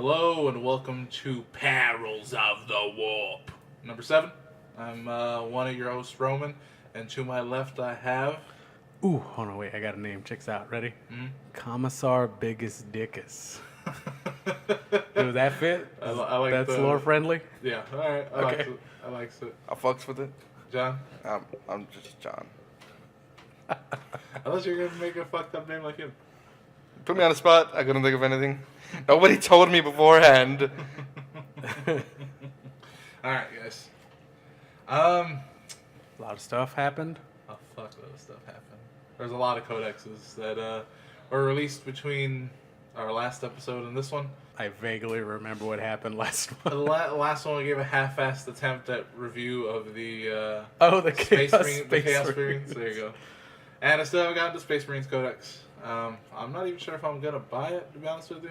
Hello and welcome to Perils of the Warp. Number 7. I'm one of your hosts, Roman, and to my left I have... Ooh, hold on, wait, I got a name. Checks out. Ready? Hmm? Commissar Biggest Dickus. Does that fit? I like That's the... lore friendly? Yeah, alright, I like it. I like it. I fucks with it. John? I'm just John. I thought you were going to make a fucked up name like him. Put me on the spot. I couldn't think of anything. Nobody told me beforehand. Alright, guys. A lot of stuff happened. A fuckload of stuff happened. There's a lot of codexes that were released between our last episode and this one. I vaguely remember what happened last The month. last one we gave a half-assed attempt at review of the The Space Chaos Marines. There you go. And I still haven't gotten the Space Marines Codex. I'm not even sure if I'm gonna buy it, to be honest with you.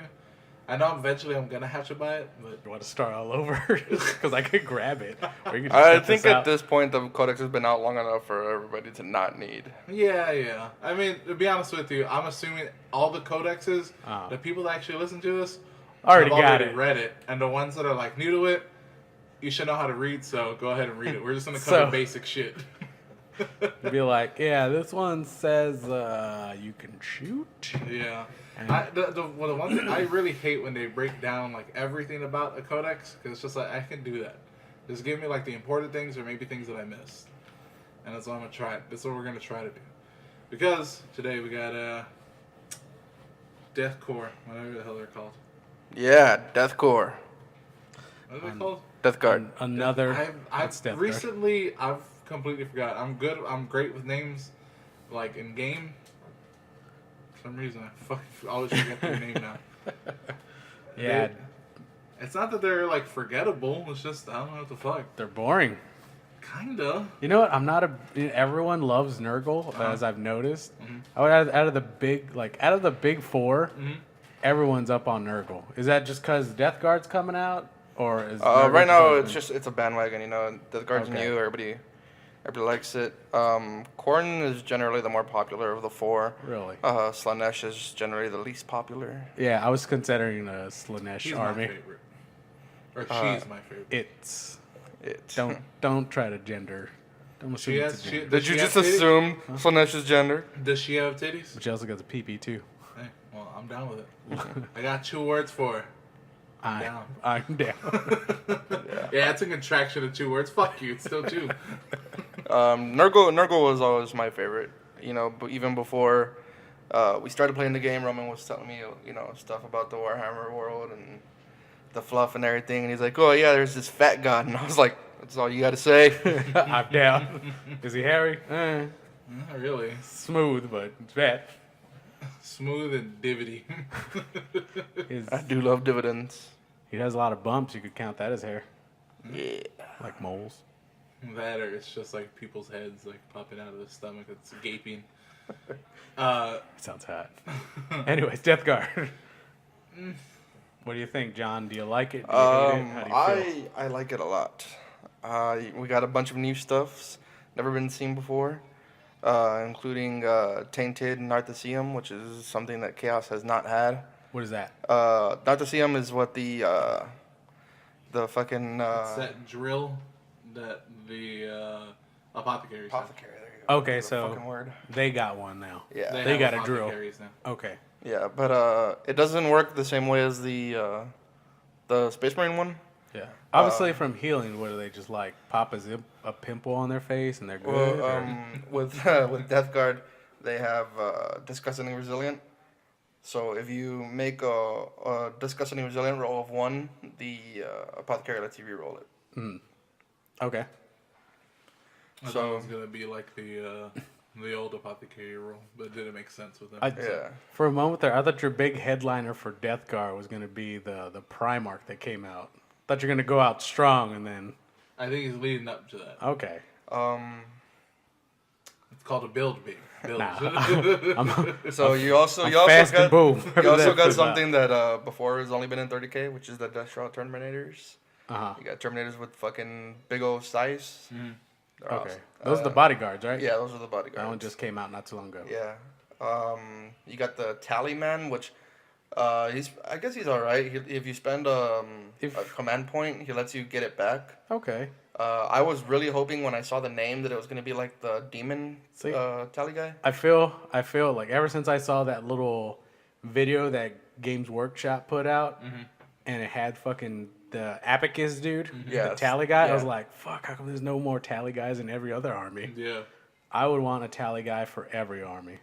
I know eventually I'm gonna have to buy it, but You want to start all over? Because I could grab it. Or you could just I cut think this at out. this point the codex has been out long enough for everybody to not need. yeah. I mean, to be honest with you, I'm assuming all the codexes, Oh. the people that actually listen to this, Already have got already it. read it, and the ones that are like new to it, you should know how to read. So go ahead and read it. We're just gonna cover So- basic shit. Be like, yeah, this one says you can shoot. Yeah. And- The one thing I really hate when they break down like everything about a codex, because it's just like I can do that. Just give me like the important things or maybe things that I missed, and that's what I'm gonna try. That's what we're gonna try to do. Because today we got Death Core, whatever the hell they're called. Yeah, Deathcore. What are they called? Death Guard. Another. I've That's Death Guard. recently I've completely forgot. I'm good. I'm great with names, like in game. For some reason, I fucking always forget their name now. Yeah, It's not that they're like forgettable. It's just I don't know what the fuck. they're boring. Kinda. You know what? I'm not a. Everyone loves Nurgle, as I've noticed. Out of the big four, everyone's up on Nurgle. Is that just because Death Guard's coming out, or is Nurgle Right now always it's a bandwagon. You know, Death Guard's Okay. new. Everybody likes it. Korn is generally the more popular of the four. really? Slanesh is generally the least popular. Yeah, I was considering the Slanesh He's army. my favorite. Or she's my favorite. It's It. don't try to gender. Don't assume She it's has. a She, gender. does Did you she have just titties? assume Slanesh's gender? Does she have titties? But she also got the PP too. Hey, well, I'm down with it. I got 2 words for her. down. I'm down. Yeah, it's a contraction of 2 words. Fuck you. It's still 2. Nurgle was always my favorite. You know, but even before we started playing the game, Roman was telling me, you know, stuff about the Warhammer world and the fluff and everything. And he's like, "Oh yeah, there's this fat god," and I was like, "That's all you got to say." I'm down. Is he hairy? Not really. Smooth, but it's fat. Smooth and divvy. I do love dividends. He has a lot of bumps. You could count that as hair, Yeah. like moles. That or it's just like people's heads like popping out of the stomach. It's gaping. Uh, Sounds hot. Anyways, Death Guard. What do you think, John? Do you like it? Do you hate it? How do you feel? I like it a lot. We got a bunch of new stuffs, never been seen before, including Tainted Narthecium, which is something that Chaos has not had. What is that? Narthecium is what the fucking it's that drill that the apothecaries have. apothecary. There you go. Okay, That's the so fucking word. they got one now. Yeah. They have got a drill. apothecaries now. Okay. Yeah, but it doesn't work the same way as the Space Marine one. Yeah. Obviously, from healing, what do they just like pop a pimple on their face and they're good? Well, or- with Death Guard, they have disgustingly resilient. So if you make a disgustingly resilient roll of 1, the apothecary lets you reroll it. Okay. I thought it was gonna be like the old apothecary rule, but it didn't make sense with them. Yeah. For a moment there, I thought your big headliner for Death Guard was going to be the Primarch that came out. Thought you're going to go out strong and then. I think he's leading up to that. Okay. It's called a build big. Build. Nah. So you also fast and got boom. you also That's got about- something that before has only been in 30K, which is the Death Shroud Terminators. Uh-huh. You got Terminators with fucking big old size. They're Okay. awesome. Those are the bodyguards, right? Yeah, those are the bodyguards. That one just came out not too long ago. Yeah. You got the Tally Man, which I guess he's all right. If you spend a command point, he lets you get it back. Okay. I was really hoping when I saw the name that it was gonna be like the demon See? tally guy. I feel like ever since I saw that little video that Games Workshop put out, and it had fucking the Abacus dude, Yeah, the tally guy, I was yeah. like, fuck, how come there's no more tally guys in every other army? Yeah. I would want a tally guy for every army.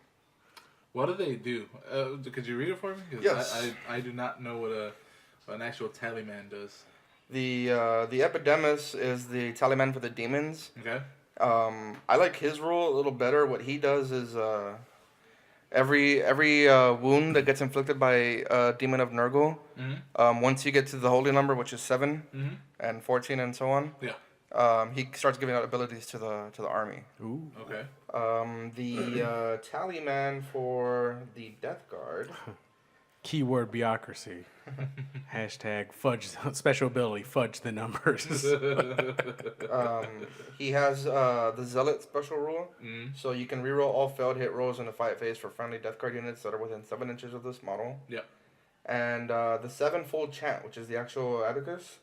What do they do? Could you read it for me? 'Cause Yes. I do not know what an actual tally man does. The Epidemus is the talisman for the demons. Okay. I like his rule a little better. What he does is every wound that gets inflicted by a demon of Nurgle, once you get to the holy number, which is 7 and 14 and so on, he starts giving out abilities to the army. Ooh. Okay. The talisman for the Death Guard. Keyword bureaucracy. Hashtag fudge special ability fudge the numbers. He has the Zealot special rule, so you can reroll all failed hit rolls in the fight phase for friendly Death Guard units that are within 7 inches of this model. Yep. And the sevenfold chant, which is the actual Abacus.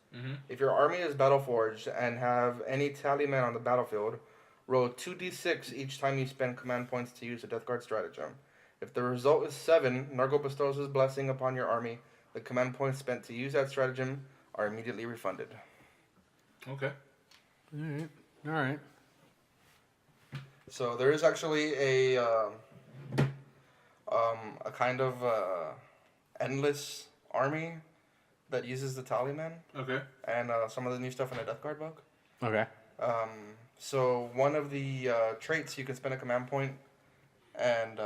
If your army is Battleforged and have any talisman on the battlefield, roll 2d6 each time you spend command points to use a Death Guard stratagem. If the result is 7, Nurgle bestows his blessing upon your army. The command points spent to use that stratagem are immediately refunded. Okay. All right. So there is actually a kind of endless army that uses the talisman. Okay. And some of the new stuff in the Death Guard book. Okay. So one of the traits, you can spend a command point, and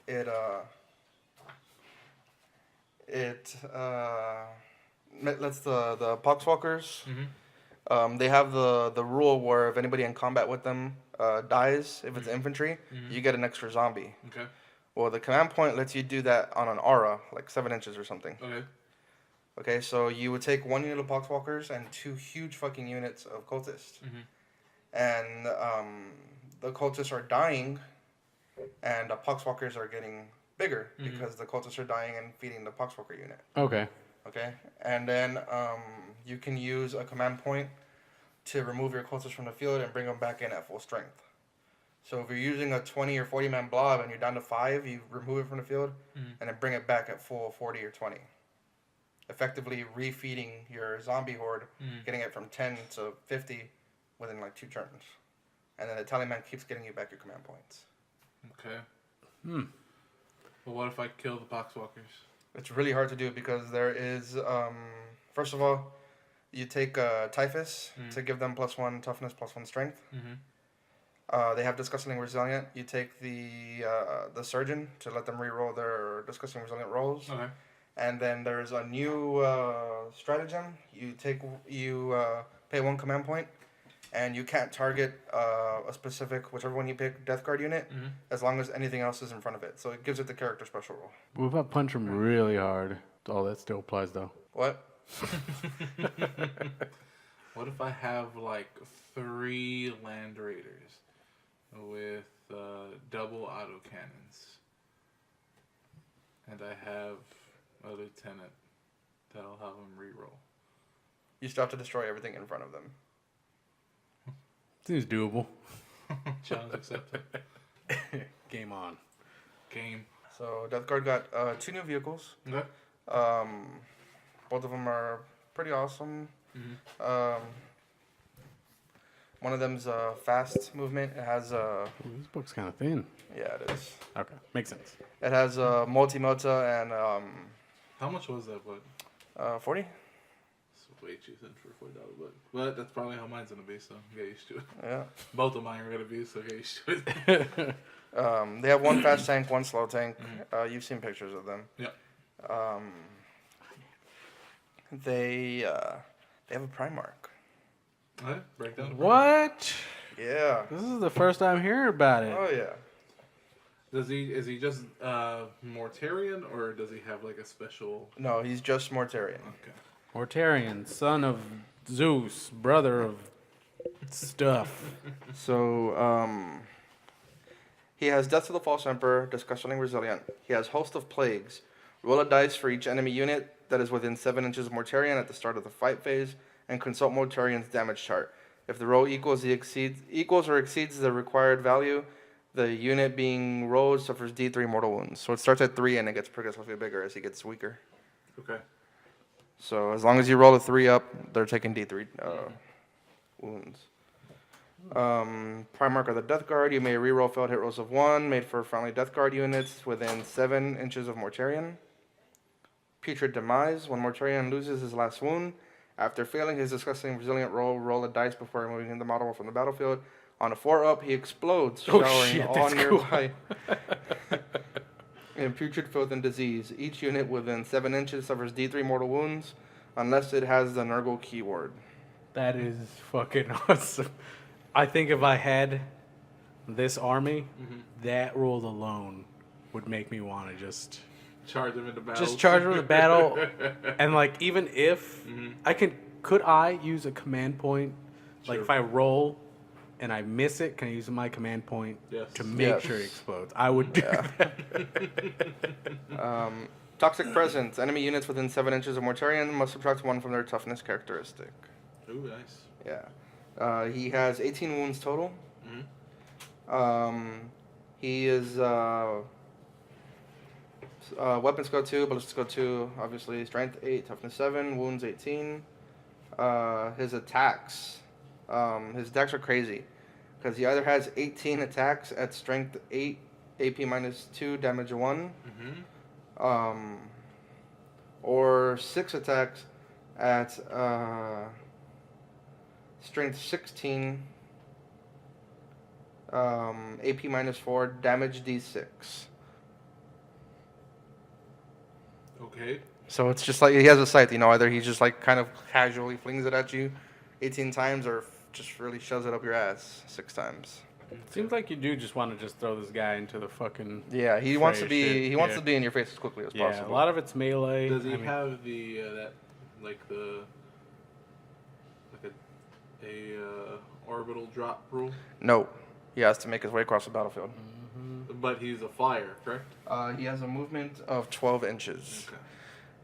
it lets the Poxwalkers. They have the rule where if anybody in combat with them dies, if it's infantry, you get an extra zombie. Okay. Well, the command point lets you do that on an aura, like 7 inches or something. Okay. Okay, so you would take 1 unit of Poxwalkers and 2 huge fucking units of cultists. And the cultists are dying, and the Poxwalkers are getting bigger because the cultists are dying and feeding the Poxwalker unit. Okay. Okay, and then you can use a command point to remove your cultists from the field and bring them back in at full strength. So if you're using a 20 or 40 man blob and you're down to 5, you remove it from the field and then bring it back at full 40 or 20. Effectively refeeding your zombie horde, getting it from 10 to 50 within like 2 turns. And then the talisman keeps getting you back your command points. Okay. But what if I kill the Poxwalkers? It's really hard to do because there is, first of all, you take Typhus to give them +1 toughness, +1 strength. They have Disgusting Resilient. You take the Surgeon to let them reroll their Disgusting Resilient rolls. Okay. And then there's a new stratagem. You pay 1 command point, and you can't target a specific, whichever one you pick, Death Guard unit, as long as anything else is in front of it. So it gives it the character special roll. What if I punch him really hard? Oh, that still applies though. What? What if I have like 3 Land Raiders with double autocannons, and I have a lieutenant that'll have them reroll? You still have to destroy everything in front of them. Seems doable. Challenge accepted. Game on. Game. So Death Guard got 2 new vehicles. Okay. Both of them are pretty awesome. One of them's fast movement. It has Ooh, this book's kind of thin. yeah, it is. Okay, makes sense. It has multi-mota and How much was that book? 40. It's way too thin for a $40 book. But that's probably how mine's gonna be, so get used to it. Yeah. Both of mine are gonna be, so get used to it. They have 1 fast tank, 1 slow tank. You've seen pictures of them. Yeah. They have a Primarch. Alright, break down. What? Yeah. This is the first time hearing about it. Oh yeah. Is he just Mortarian, or does he have like a special? No, he's just Mortarian. Okay. Mortarian, son of Zeus, brother of stuff. So He has Death to the False Emperor, Disgustingly Resilient. He has Host of Plagues. Roll a dice for each enemy unit that is within 7 inches of Mortarion at the start of the fight phase, and consult Mortarion's damage chart. If the roll equals or exceeds the required value, the unit being rolled suffers D3 mortal wounds. So it starts at 3 and it gets progressively bigger as he gets weaker. Okay. So as long as you roll a 3 up, they're taking D3 wounds. Primarch of the Death Guard. You may reroll failed hit rolls of 1 made for friendly Death Guard units within 7 inches of Mortarion. Putrid Demise. When Mortarion loses his last wound, after failing his disgusting resilient roll a dice before removing the model from the battlefield. On a 4-up, he explodes, showering all nearby in putrid filth and disease. Each unit within 7 inches suffers D3 mortal wounds, unless it has the Nurgle keyword. That is fucking awesome. I think if I had this army, that rule alone would make me want to just charge them into battle. Just charge them into battle, and like even if could I use a command point? Like if I roll and I miss it, can I use my command point to make sure it explodes? I would do that. Toxic Presence. Enemy units within 7 inches of Mortarion must subtract 1 from their toughness characteristic. Ooh, nice. Yeah. He has 18 wounds total. He is weapon skill 2, ballistic skill 2, obviously strength 8, toughness 7, wounds 18. His attacks are crazy because he either has 18 attacks at strength 8, AP minus 2, damage 1, or 6 attacks at strength 16, AP minus 4, damage D6. Okay. So it's just like he has a scythe, either he just like kind of casually flings it at you 18 times or just really shoves it up your ass 6 times. Seems like you do just want to just throw this guy into the fucking he wants to be wants to be in your face as quickly as possible. A lot of it's melee. Does he have the orbital drop rule? No, he has to make his way across the battlefield. But he's a flyer, correct? He has a movement of 12 inches. Okay.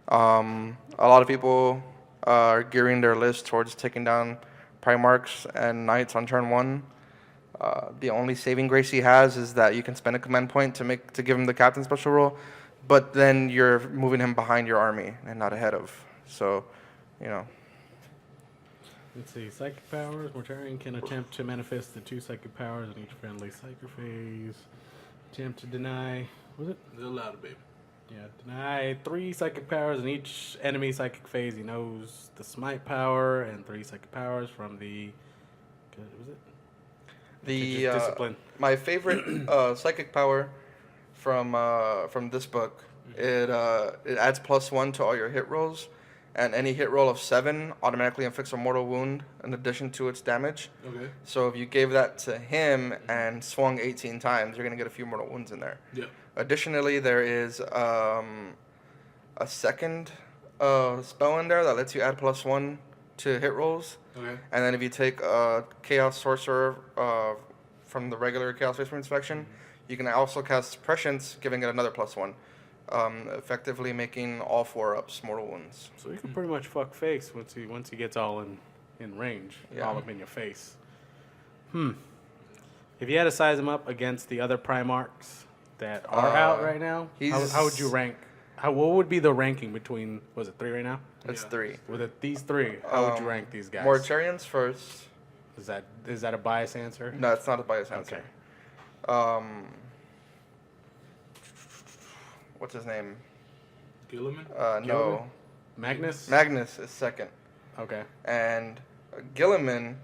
A lot of people are gearing their list towards taking down Primarchs and Knights on turn 1. The only saving grace he has is that you can spend a command point to give him the captain special role, but then you're moving him behind your army and not ahead of. So, Let's see. Psychic powers. Mortarion can attempt to manifest the 2 psychic powers in each friendly psychic phase. Attempt to deny. Was it? They're allowed, baby. Yeah, deny 3 psychic powers in each enemy psychic phase. He knows the smite power and 3 psychic powers from the. Was it? The discipline. My favorite psychic power from this book. It adds +1 to all your hit rolls, and any hit roll of 7 automatically inflicts a mortal wound in addition to its damage. Okay. So if you gave that to him and swung 18 times, you're gonna get a few mortal wounds in there. Yeah. Additionally, there is a second spell in there that lets you add +1 to hit rolls. Okay. And then if you take a Chaos Sorcerer from the regular Chaos Space Marine inspection, you can also cast Prescience, giving it another +1, effectively making all 4-ups mortal wounds. So you can pretty much fuck face once he gets all in range, all up in your face. If you had to size him up against the other Primarchs that are out right now, how would you rank? What would be the ranking between? Was it 3 right now? It's 3. With these 3, how would you rank these guys? Mortarions first. Is that a biased answer? No, it's not a biased answer. Okay. What's his name? Gilliman? No. Magnus? Magnus is second. Okay. And Gilliman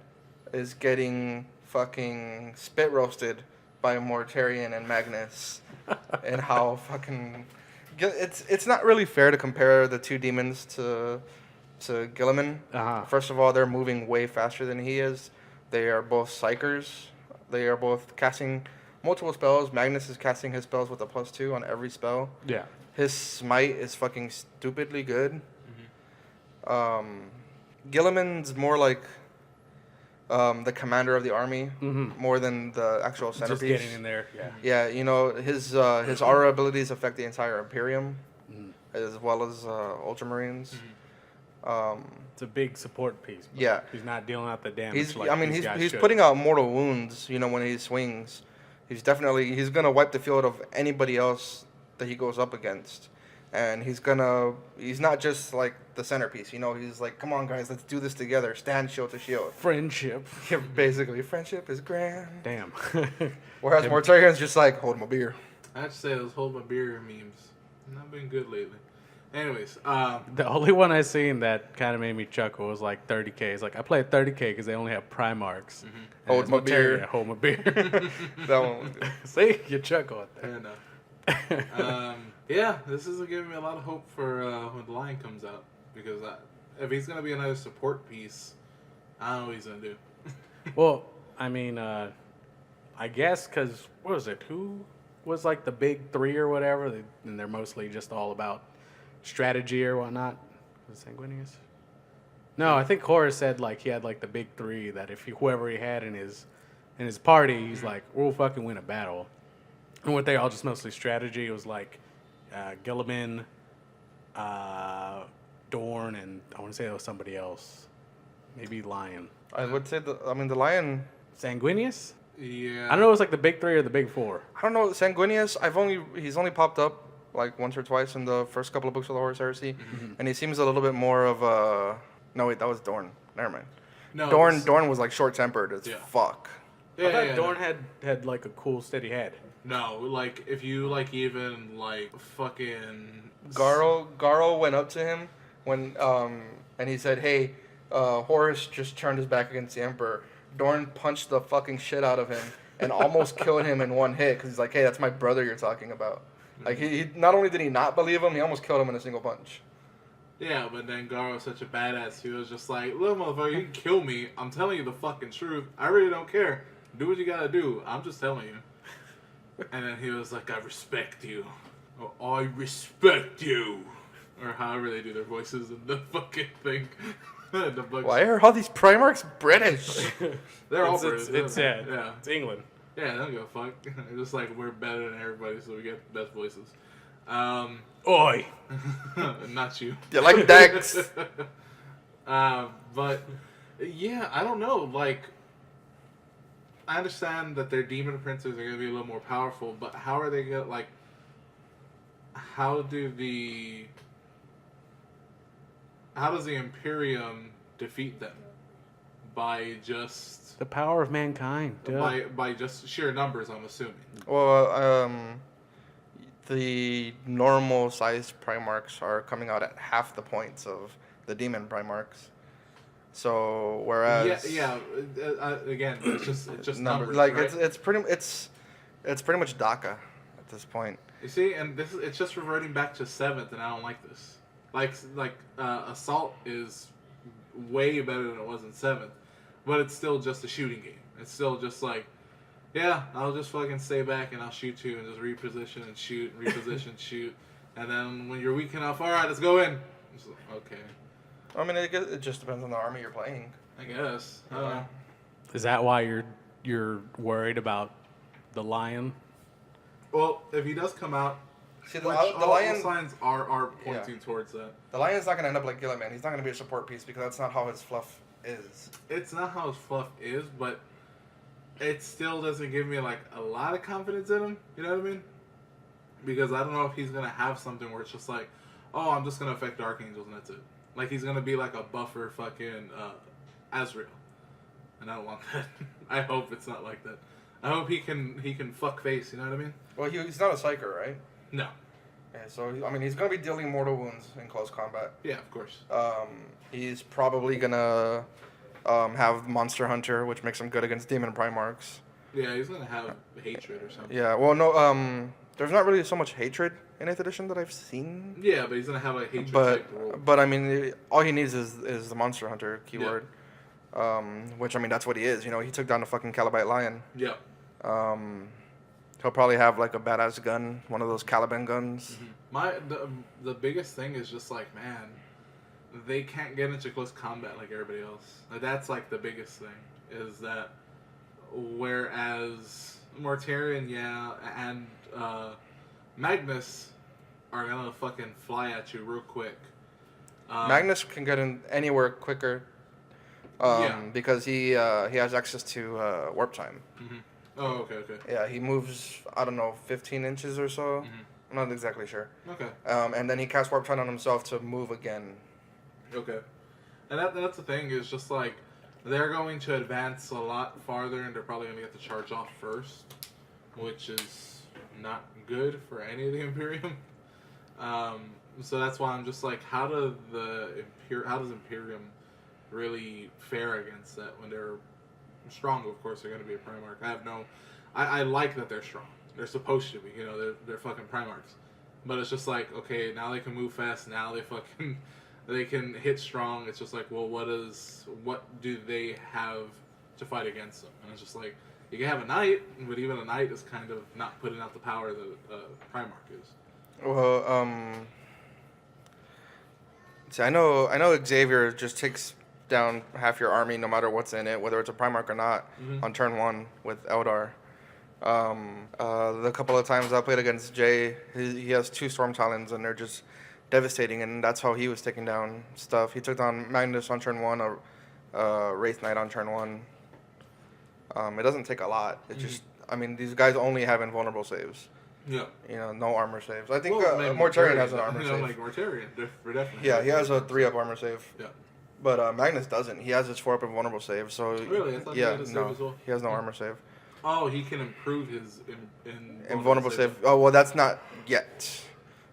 is getting fucking spit roasted by Mortarion and Magnus. And how fucking... It's not really fair to compare the 2 demons to Gilliman. First of all, they're moving way faster than he is. They are both psychers. They are both casting multiple spells. Magnus is casting his spells with a +2 on every spell. Yeah. His smite is fucking stupidly good. Gilliman's more like the commander of the army more than the actual centerpiece. Just getting in there, yeah. Yeah, you know, his aura abilities affect the entire Imperium, as well as Ultramarines. It's a big support piece. But Yeah. he's not dealing out the damage. He's putting out mortal wounds. You know, when he swings, he's gonna wipe the field of anybody else that he goes up against, and he's not just like the centerpiece. You know, he's like, come on guys, let's do this together. Stand shield to shield. Friendship. Yeah, basically, friendship is grand. Damn. Whereas Mortarion's just like, hold my beer. I have to say, those hold my beer memes not been good lately. Anyways, The only one I seen that kind of made me chuckle was like 30K. It's like I played 30K because they only have Primarchs. Hold my beer. Yeah, hold my beer. That one was good. See, you chuckle at fair that. enough. Yeah, this is giving me a lot of hope for when the Lion comes out, because if he's gonna be another support piece, I don't know what he's gonna do. Well, I mean, I guess because what was it? Who was like the big three or whatever? And they're mostly just all about strategy or whatnot. Was it Sanguinius? No, I think Horus said like he had like the big three that if whoever he had in his party, he's like, we'll fucking win a battle. And what they all just mostly strategy. It was like Gilliman, Dorn, and I want to say there was somebody else, maybe Lion. I would say the Lion. Sanguinius? Yeah. I don't know if it was like the big three or the big four. I don't know, Sanguinius. He's only popped up like once or twice in the first couple of books of the Horus Heresy, and he seems a little bit more of a. No wait, that was Dorn. Never mind. No, Dorn was like short tempered as fuck. I thought Dorn had like a cool steady head. No, like if you like even like fucking Garo went up to him when and he said, "Hey, Horus just turned his back against the Emperor." Dorn punched the fucking shit out of him and almost killed him in one hit because he's like, "Hey, that's my brother you're talking about." Like he not only did he not believe him, he almost killed him in a single punch. Yeah, but then Garo was such a badass. He was just like, "Little motherfucker, you can kill me. I'm telling you the fucking truth. I really don't care. Do what you gotta do. I'm just telling you." And then he was like, "I respect you. Or, I respect you." Or however they do their voices in the fucking thing. The books. Why are all these Primarchs British? They're all It's British. sad. Yeah. It's England. Yeah, they don't give a fuck. It's just like we're better than everybody, so we get the best voices. Oi. Not you. You like Dex? But yeah, I don't know. Like, I understand that their demon princes are gonna be a little more powerful, but how are they gonna like? How does the Imperium defeat them? By just The power of mankind. Duh. by just sheer numbers, I'm assuming. Well, the normal sized Primarchs are coming out at half the points of the demon Primarchs. So whereas again, it's just numbers. like right? it's pretty much DACA at this point. You see, and it's just reverting back to 7th, and I don't like this. Like Assault is way better than it was in 7th, but it's still just a shooting game. It's still just like, yeah, I'll just fucking stay back and I'll shoot you and just reposition and shoot, shoot, and then when you're weak enough, all right, let's go in. It's like, okay, I mean, it just depends on the army you're playing. I guess. I don't know. Is that why you're worried about the Lion? Well, if he does come out, See, which the all Lion, signs are pointing towards that. the Lion's not gonna end up like Gilliman. He's not gonna be a support piece because that's not how his fluff is. It's not how his fluff is, but it still doesn't give me like a lot of confidence in him. You know what I mean? Because I don't know if he's gonna have something where it's just like, oh, I'm just gonna affect Archangels and that's it. Like he's gonna be like a buffer fucking Azrael, and I don't want that. I hope it's not like that. I hope he can fuck face. You know what I mean? Well, he's not a psyker, right? No. Yeah, so I mean, he's gonna be dealing mortal wounds in close combat. Yeah, of course. He's probably gonna have Monster Hunter, which makes him good against Demon Primarchs. Yeah, he's gonna have hatred or something. Yeah, well, no, there's not really so much hatred in 8th edition that I've seen. Yeah, but he's gonna have a hatred type role. But I mean, all he needs is the Monster Hunter keyword, which I mean that's what he is. You know, he took down the fucking Calibite Lion. Yeah. He'll probably have like a badass gun, one of those Caliban guns. Mm-hmm. The biggest thing is just like, man, they can't get into close combat like everybody else. Like, that's like the biggest thing. is that whereas Mortarion, yeah, and Magnus are gonna fucking fly at you real quick. Magnus can get in anywhere quicker. Because he has access to warp time. Mm-hmm. Oh, okay. Yeah, he moves, I don't know, 15 inches or so. Mm-hmm. I'm not exactly sure. Okay. And then he casts warp time on himself to move again. Okay. And that's the thing, is just like, they're going to advance a lot farther, and they're probably going to get the charge off first, which is not good for any of the Imperium. So that's why I'm just like, how does Imperium really fare against that when they're strong? Of course, they're going to be a Primarch. I like that they're strong. They're supposed to be, they're fucking Primarchs. But it's just like, okay, now they can move fast. Now they can hit strong. It's just like, well, what do they have to fight against them? And it's just like, you can have a knight, but even a knight is kind of not putting out the power that Primarch is. Well, see, I know Xavier just takes down half your army no matter what's in it, whether it's a Primarch or not, on turn 1 with Eldar. The couple of times I played against Jay, he has 2 Storm Talons, and they're just devastating, and that's how he was taking down stuff. He took down Magnus on turn 1, a Wraith Knight on turn 1. It doesn't take a lot. It's just, I mean, these guys only have invulnerable saves. Yeah. No armor saves. I think Mortarion has an armor save. Like Mortarion, definitely. Yeah, he has a 3-up armor save. Yeah. But Magnus doesn't. He has his 4-up invulnerable save. So really, I thought he had a save as well. He has no armor save. Oh, he can improve his invulnerable save. Oh well, that's not yet.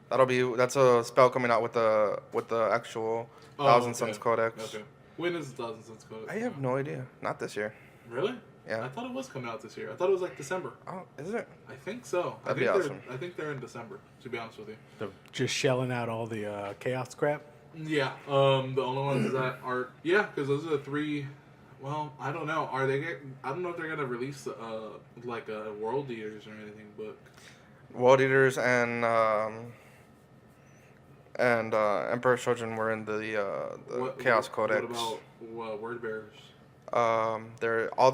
That's a spell coming out with the actual Thousand Suns Codex. Okay. When is the Thousand Suns Codex? I have no idea. Not this year. Really? Yeah. I thought it was coming out this year. I thought it was like December. Oh, is it? I think so. That'd be awesome. I think they're in December, to be honest with you. They're just shelling out all the chaos crap. Yeah. The only ones that are because those are the 3. Well, I don't know. I don't know if they're gonna release like a World Eaters or anything, but World Eaters and Emperor Children were in the Chaos Codex. What about Word Bearers?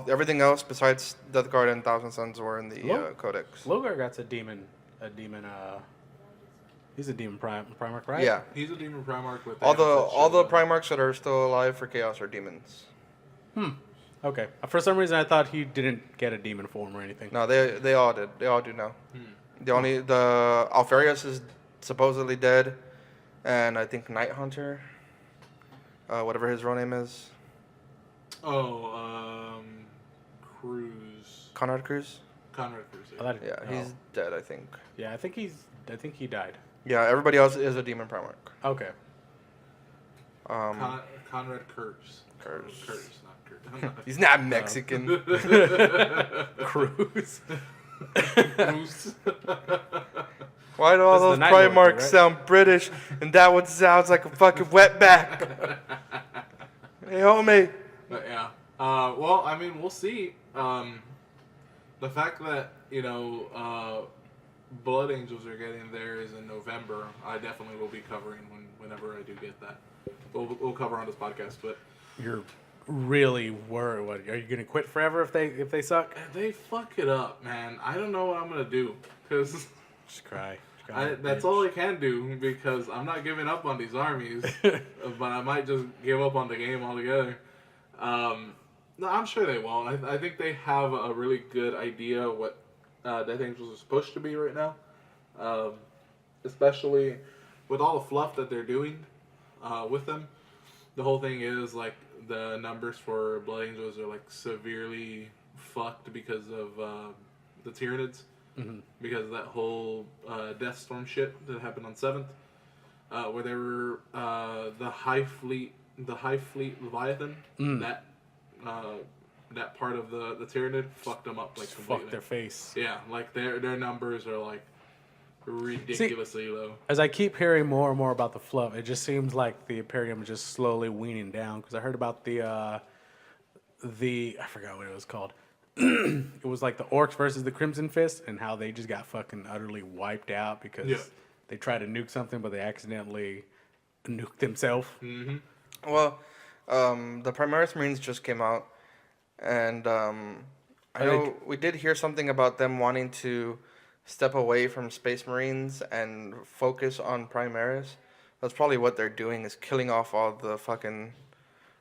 Everything else besides Death Guard and Thousand Suns were in the Codex. Logar got a demon. He's a demon Primarch, right? Yeah. He's a demon Primarch with all the Primarchs that are still alive for Chaos are demons. Okay. For some reason, I thought he didn't get a demon form or anything. No, they all did. They all do now. The Alfarius is supposedly dead, and I think Night Hunter, whatever his real name is. Oh, Cruz. Conrad Cruz. Conrad Cruz. Yeah, he's dead. I think. Yeah, I think he died. Yeah, everybody else is a demon Primarch. Okay. Conrad Kurz. Kurz, not Kurz. He's not Mexican. Cruz. Cruz. Why do all those Primarchs sound British, and that one sounds like a fucking wetback? Hey, homie. But yeah. Well, I mean, we'll see. The fact that Blood Angels are getting theirs in November, I definitely will be covering whenever I do get that. We'll cover on this podcast, but you're really worried. What, are you gonna quit forever if they suck? If they fuck it up, man, I don't know what I'm gonna do, because just cry. That's all I can do, because I'm not giving up on these armies, but I might just give up on the game altogether. No, I'm sure they won't. I think they have a really good idea what Death Angels are supposed to be right now, especially with all the fluff that they're doing with them. The whole thing is like the numbers for Blood Angels are like severely fucked because of the Tyranids, because of that whole Deathstorm shit that happened on 7th, where they were the High Fleet Leviathan, that part of the Tyranid fucked them up like completely. Fuck their face. Yeah, like their numbers are like ridiculously low. As I keep hearing more and more about the fluff, it just seems like the Imperium is just slowly weaning down. Because I heard about the I forgot what it was called. It was like the Orcs versus the Crimson Fist, and how they just got fucking utterly wiped out because they tried to nuke something, but they accidentally nuked themselves. Well, the Primaris Marines just came out, And I know we did hear something about them wanting to step away from Space Marines and focus on Primaris. That's probably what they're doing, is killing off all the fucking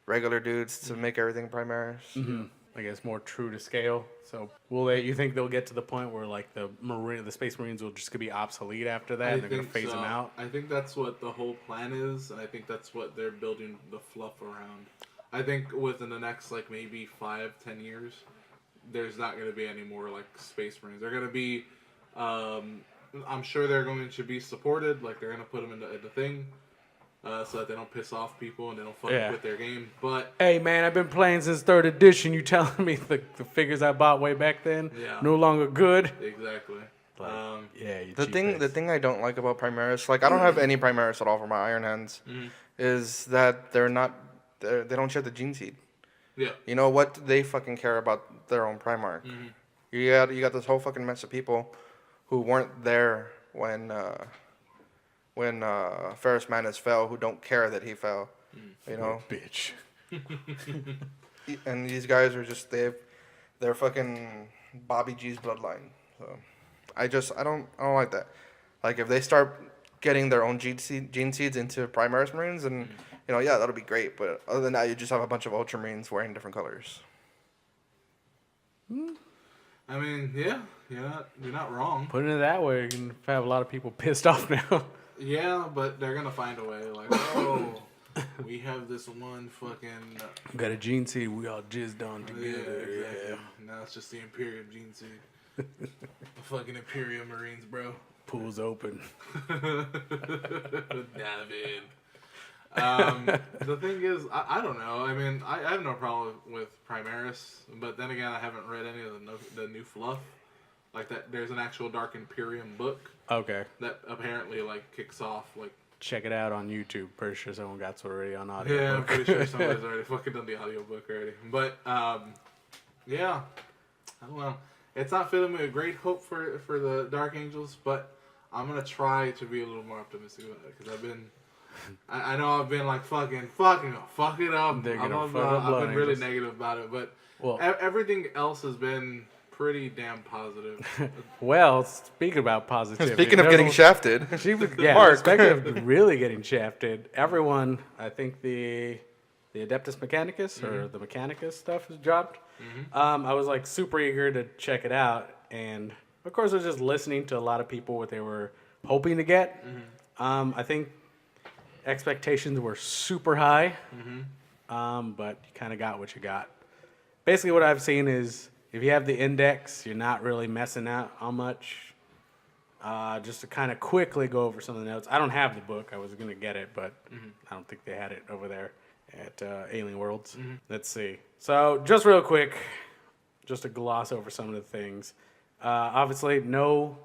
regular dudes to make everything Primaris. Mm-hmm. I guess more true to scale. So you think they'll get to the point where like the Space Marines will just be obsolete after that, and they're gonna phase them out? I think that's what the whole plan is, and I think that's what they're building the fluff around. I think within the next like maybe 5-10 years, there's not going to be any more like Space Marines. They're going to be, I'm sure they're going to be supported. Like they're going to put them in the thing, so that they don't piss off people and they don't fucking quit their game. But hey man, I've been playing since 3rd edition. You telling me the figures I bought way back then no longer good? Exactly. Like, The thing I don't like about Primaris, like I don't have any Primaris at all for my Iron Hands, is that they don't share the gene seed. Yeah. You know what? They fucking care about their own Primarch. You got this whole fucking mess of people who weren't there when Ferrus Manus fell, who don't care that he fell. You know, bitch. And these guys are just they're fucking Bobby G's bloodline. So I don't like that. Like if they start getting their own gene seeds into Primaris Marines, and you know, yeah, that'll be great. But other than that, you just have a bunch of Ultramarines wearing different colors. I mean, yeah, you're not wrong. Putting it that way, you can have a lot of people pissed off now. Yeah, but they're gonna find a way. Like, oh, we have this one fucking. Got a gene seed we all jizzed on together. Yeah, exactly. Now it's just the Imperium gene seed. The fucking Imperium Marines, bro. Pool's open. Dive in. The thing is, I don't know. I mean, I have no problem with Primaris, but then again, I haven't read any of the new fluff. Like that, there's an actual Dark Imperium book. Okay. That apparently like kicks off like. Check it out on YouTube. Pretty sure someone got it already on audio. Yeah, I'm pretty sure somebody's already fucking done the audiobook already. But yeah, I don't know. It's not filling me with great hope for the Dark Angels, but I'm gonna try to be a little more optimistic about it because I've been. I know I've been like fuck it up. I've been really negative about it, but everything else has been pretty damn positive. Well, speaking about positivity. Speaking of getting shafted. Speaking of really getting shafted, everyone, I think the Adeptus Mechanicus or the Mechanicus stuff has dropped. I was like super eager to check it out, and of course I was just listening to a lot of people what they were hoping to get. I think expectations were super high, but you kind of got what you got. Basically what I've seen is if you have the index, you're not really messing out how much. Just to kind of quickly go over some of the notes. I don't have the book. I was going to get it, but I don't think they had it over there at Alien Worlds. Let's see. So just real quick, just to gloss over some of the things. Obviously, no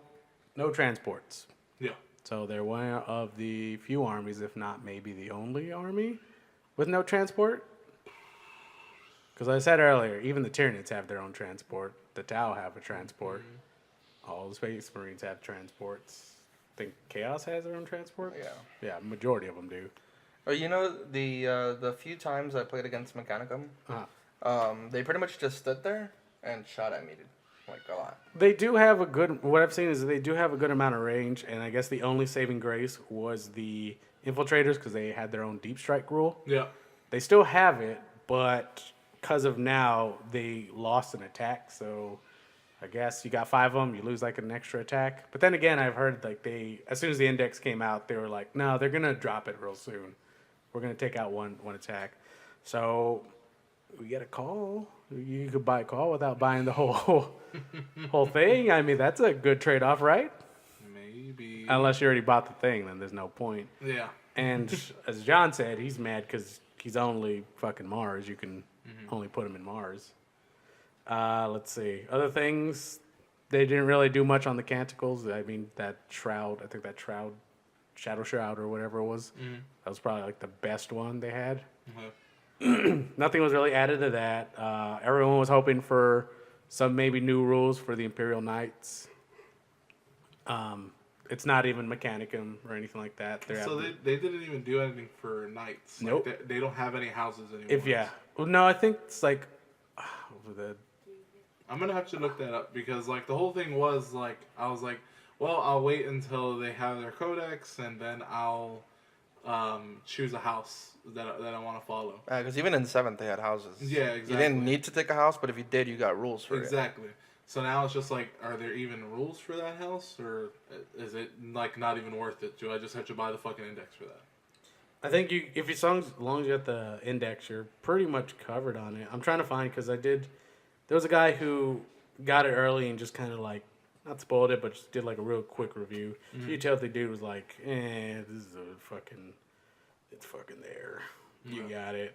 transports. Yeah. So they're one of the few armies, if not maybe the only army, with no transport. Because I said earlier, even the Tyranids have their own transport. The Tau have a transport. All the Space Marines have transports. I think Chaos has their own transport. Yeah, majority of them do. Oh, you know, the few times I played against Mechanicum, they pretty much just stood there and shot at me, like a lot. They do have a good. What I've seen is they do have a good amount of range, and I guess the only saving grace was the Infiltrators because they had their own deep strike rule. Yeah. They still have it, but because of now they lost an attack, so I guess you got 5 of them, you lose like an extra attack. But then again, I've heard like as soon as the index came out, they were like, no, they're gonna drop it real soon. We're gonna take out one attack. So we get a call. You could buy a call without buying the whole thing. I mean, that's a good trade-off, right? Maybe. Unless you already bought the thing, then there's no point. Yeah. And as John said, he's mad because he's only fucking Mars. You can only put him in Mars. Let's see. Other things, they didn't really do much on the Canticles. I mean, that Shroud, Shadow Shroud or whatever it was, that was probably like the best one they had. Nothing was really added to that. Everyone was hoping for some maybe new rules for the Imperial Knights. It's not even Mechanicum or anything like that. So they didn't even do anything for Knights. Nope. Like they don't have any houses anymore. No, I think it's like the I'm gonna have to look that up because like the whole thing was like I was like, well, I'll wait until they have their codex and then I'll choose a house that I want to follow. Because even in 7th, they had houses. Yeah, You exactly. didn't need to take a house, but if you did, you got rules for it. Exactly. So now it's just like, are there even rules for that house, or is it like not even worth it? Do I just have to buy the fucking index for that? I think if as long as you got the index, you're pretty much covered on it. I'm trying to find because there was a guy who got it early and just kind of like not spoiled it, but just did like a real quick review. Mm-hmm. So you tell the dude was like, this is it's fucking there. You got it.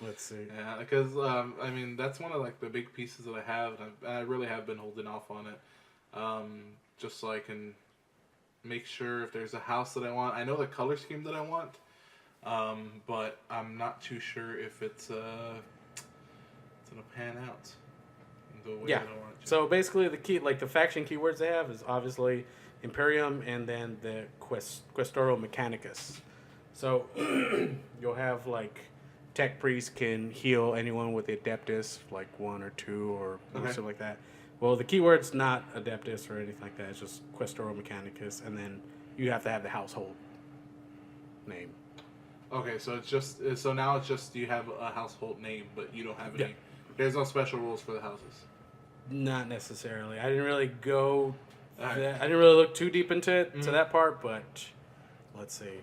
Let's see. Yeah, because I mean that's one of like the big pieces that I have, and I really have been holding off on it, just so I can make sure if there's a house that I want. I know the color scheme that I want, but I'm not too sure if it's gonna pan out the way Yeah. that I want it to. So basically, the key, like the faction keywords they have, is obviously Imperium and then the Questoro Mechanicus. So you'll have like Tech Priest can heal anyone with Adeptus, like 1 or 2 or something like that. Well, the keyword's not Adeptus or anything like that. It's just Questoro Mechanicus, and then you have to have the household name. Okay, so now it's just you have a household name, but you don't have any. Yeah. There's no special rules for the houses. Not necessarily. I didn't really go. Alright. I didn't really look too deep into it to that part, but let's see.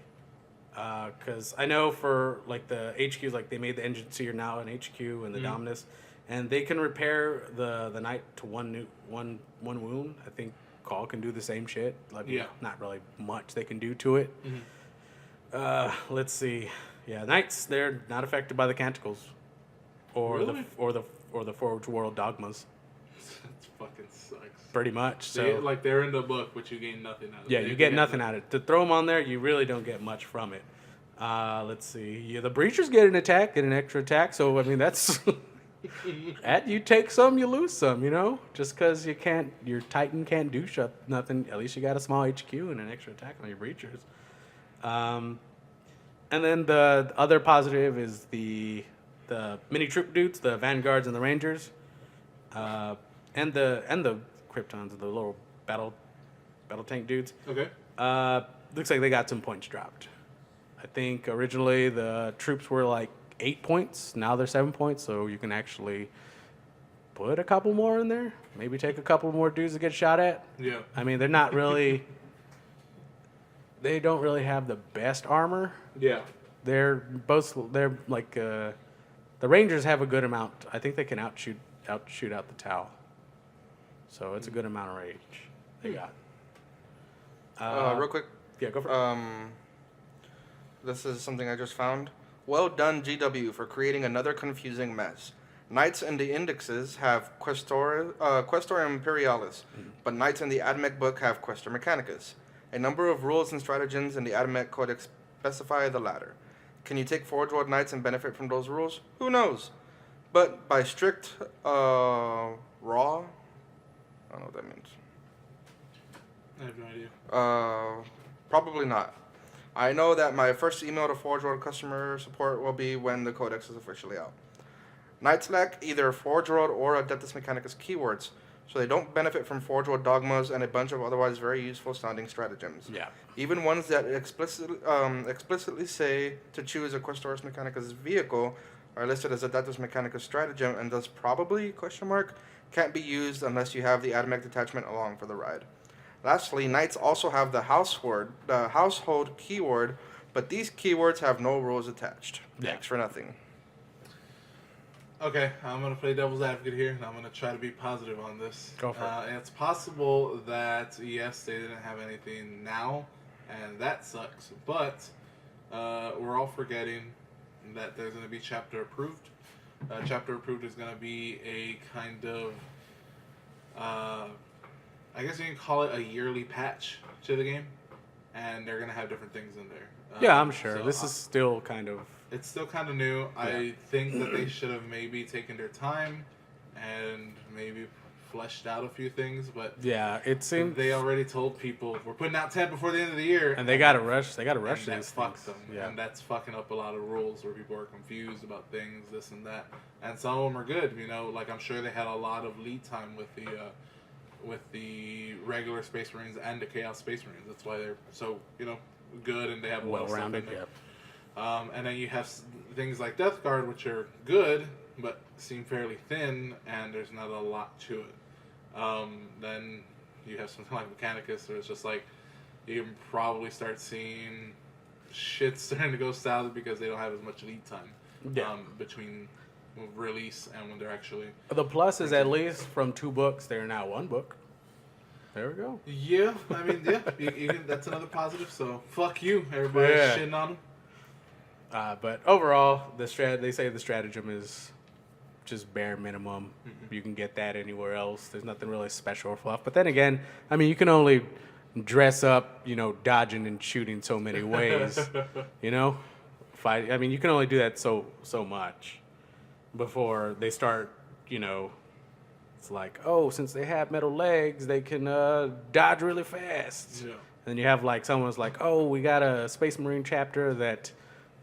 Because I know for like the HQs, like they made the engine seer now an HQ and the Dominus, and they can repair the knight to one wound. I think Call can do the same shit. Like, not really much they can do to it. Let's see. Yeah, knights, they're not affected by the canticles or Really? the Forge World dogmas. That fucking sucks. Pretty much. So They're in the book, but you gain nothing out of it. yeah, you get nothing out of it. To throw them on there, you really don't get much from it. Let's see. Yeah, the breachers get an extra attack. So I mean, that's you take some, you lose some. You know, just because your Titan can't do nothing. At least you got a small HQ and an extra attack on your breachers. And then the other positive is the mini troop dudes, the vanguards and the rangers, and the Kryptons, the little battle tank dudes. Okay. Looks like they got some points dropped. I think originally the troops were like 8 points. Now they're 7 points, so you can actually put a couple more in there. Maybe take a couple more dudes to get shot at. Yeah. I mean, they're not really. They don't really have the best armor. Yeah. They're like the Rangers have a good amount. I think they can outshoot out the Tau. So it's a good amount of range they got. Real quick. Yeah, go for it. This is something I just found. Well done, GW, for creating another confusing mess. Knights in the indexes have Questor Imperialis, but knights in the Admech book have Questor Mechanicus. A number of rules and stratagems in the Admech Codex specify the latter. Can you take Forge World Knights and benefit from those rules? Who knows? But by strict raw, I don't know what that means. I have no idea. Probably not. I know that my first email to Forge World customer support will be when the codex is officially out. Knights lack either Forge World or Adeptus Mechanicus keywords, so they don't benefit from Forge World dogmas and a bunch of otherwise very useful sounding stratagems. Yeah. Even ones that explicitly say to choose a Questoris Mechanicus vehicle are listed as Adeptus Mechanicus stratagem and thus probably, can't be used unless you have the Admech detachment along for the ride. Lastly, knights also have the household keyword, but these keywords have no rules attached. Yeah. Thanks for nothing. Okay, I'm gonna play devil's advocate here, and I'm gonna try to be positive on this. Go for it. And it's possible that yes, they didn't have anything now, and that sucks. But we're all forgetting that there's gonna be chapter approved. Chapter approved is gonna be a kind of, I guess you can call it a yearly patch to the game, and they're gonna have different things in there. Yeah, I'm sure. So This is still kind of. It's still kind of new. I think that they should have maybe taken their time and maybe fleshed out a few things, but yeah, it seems they already told people we're putting out 10 before the end of the year, and they gotta rush. They gotta rush and that these fucks things. them, Yeah. and that's fucking up a lot of rules where people are confused about things, this and that, and some of them are good. You know, like I'm sure they had a lot of lead time with the regular Space Marines and the Chaos Space Marines. That's why they're so good, and they have a lot of stuff in Well-rounded. there. Yep. And then you have things like Death Guard, which are good, but seem fairly thin, and there's not a lot to it. Then you have something like Mechanicus, where it's just like, you can probably start seeing shit starting to go south because they don't have as much lead time between release and when they're actually... The plus is at least from 2 books, they're now 1 book. There we go. Yeah, I mean, yeah, you can, that's another positive, so fuck you, everybody shitting on them. But overall, they say the stratagem is just bare minimum. Mm-hmm. You can get that anywhere else. There's nothing really special or fluff. But then again, I mean, you can only dress up, dodging and shooting so many ways. Fight. I mean, you can only do that so much before they start. It's like, oh, since they have metal legs, they can dodge really fast. Yeah. And then you have like someone's like, oh, we got a Space Marine chapter that.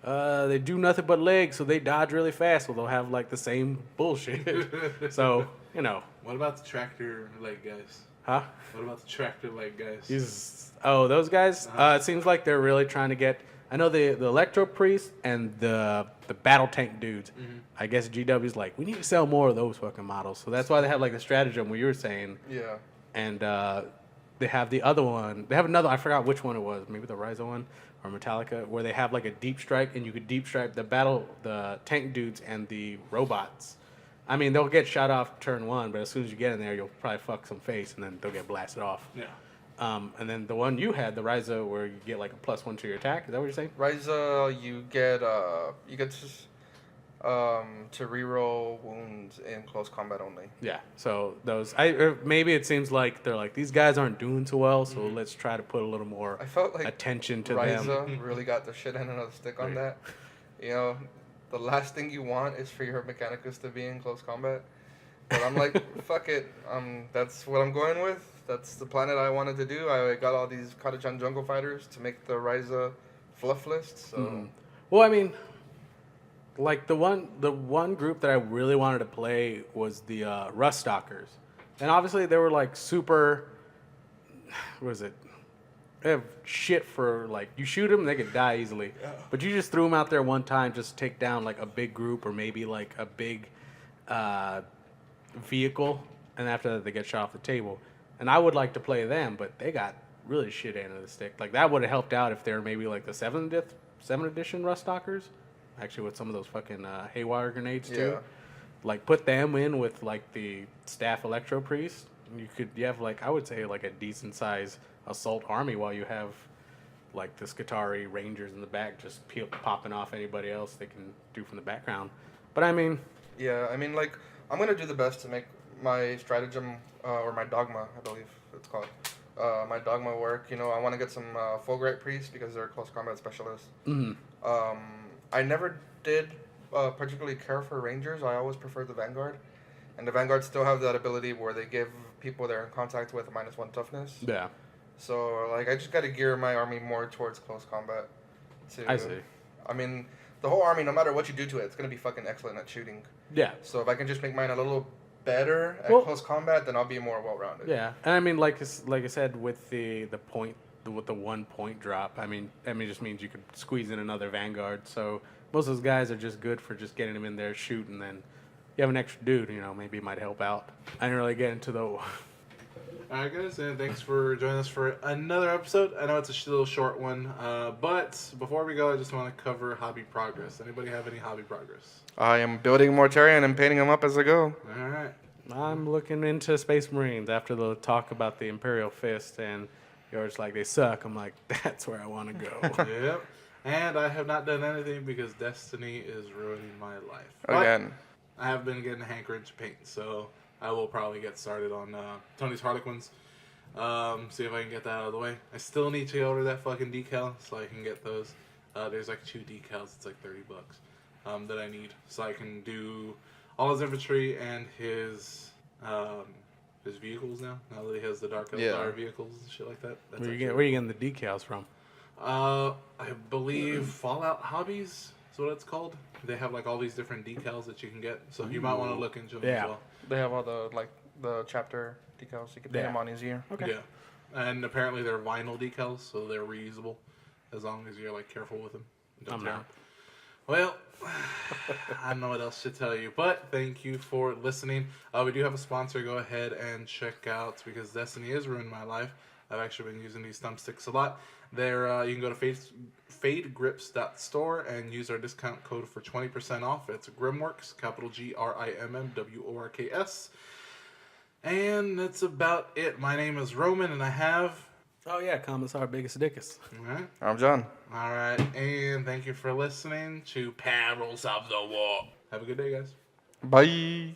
They do nothing but legs, so they dodge really fast. Well, they'll have like the same bullshit. So, What about the tractor leg guys? Huh? What about the tractor leg guys? Those guys? It seems like they're really trying to get. I know the Electro Priest and the battle tank dudes. Mm-hmm. I guess GW's like, we need to sell more of those fucking models. So that's why they have like the stratagem where you were saying. Yeah. And they have the other one. They have another. I forgot which one it was. Maybe the Ryza one. Or Metallica, where they have like a deep strike, and you could deep strike the tank dudes and the robots. I mean, they'll get shot off turn 1, but as soon as you get in there, you'll probably fuck some face, and then they'll get blasted off. Yeah. And then the one you had, the Ryza, where you get like a +1 to your attack. Is that what you're saying? Ryza, you get to reroll wounds in close combat only. Yeah. So those, maybe it seems like they're like, these guys aren't doing too well, so let's try to put a little more attention to them. Ryza really got the shit end of the stick on that. The last thing you want is for your Mechanicus to be in close combat. But I'm like, fuck it. That's what I'm going with. That's the planet I wanted to do. I got all these Cottage-on Jungle Fighters to make the Ryza fluff list. So, Well, I mean, like the one group that I really wanted to play was the Rust Stalkers, and obviously they were like super. What is it? They have shit for like you shoot them, they could die easily, but you just threw them out there one time, just take down like a big group or maybe like a big vehicle, and after that they get shot off the table. And I would like to play them, but they got really shit end of the stick. Like that would have helped out if they're maybe like the 7th edition Rust Stalkers. Actually, with some of those fucking haywire grenades too, like put them in with like the staff Electro Priest. You have like, I would say like a decent size assault army while you have like the Skitarii Rangers in the back just popping off anybody else they can do from the background. But I mean, like I'm gonna do the best to make my stratagem or my dogma, I believe it's called. My dogma work. I want to get some Fulgurite priests because they're close combat specialists. Mm-hmm. I never did particularly care for Rangers. I always preferred the Vanguard. And the Vanguard still have that ability where they give people they're in contact with a -1 toughness. Yeah. So, like, I just got to gear my army more towards close combat. I see. I mean, the whole army, no matter what you do to it, it's going to be fucking excellent at shooting. Yeah. So if I can just make mine a little better at close combat, then I'll be more well-rounded. Yeah. And I mean, like I said, with the 1 point drop, I mean, it just means you could squeeze in another Vanguard. So most of those guys are just good for just getting them in there, shoot, and then you have an extra dude, maybe it might help out. I didn't really get into the... All right, guys, and thanks for joining us for another episode. I know it's a little short one, but before we go, I just want to cover hobby progress. Anybody have any hobby progress? I am building Mortarion and painting them up as I go. All right. I'm looking into Space Marines after the talk about the Imperial Fist, and you're just like, they suck. I'm like, that's where I want to go. Yep. And I have not done anything because Destiny is ruining my life. Again. But I have been getting a hankering to paint, so I will probably get started on Tony's Harlequins. See if I can get that out of the way. I still need to order that fucking decal so I can get those. There's like 2 decals. It's like $30 that I need, so I can do all his infantry and his his vehicles now. Now that he has the Dark Yeah. Eldar vehicles and shit like that. That's Where actually- you getting the decals from? I believe Fallout Hobbies is what it's called. They have like all these different decals that you can get, so you might want to look into them Yeah. as well. They have all the chapter decals. You can put them on easier. Okay. Yeah, and apparently they're vinyl decals, so they're reusable as long as you're like careful with them. Don't I'm tear not. 'em. Well, I don't know what else to tell you, but thank you for listening. We do have a sponsor. Go ahead and check out, because Destiny has ruined my life. I've actually been using these thumbsticks a lot. There, you can go to fadegrips.store and use our discount code for 20% off. It's Grimworks, capital GRIMMWORKS. And that's about it. My name is Roman, and I have... Oh yeah, Commissar Biggest Dickus. All right. I'm John. All right, and thank you for listening to Perils of the War. Have a good day, guys. Bye.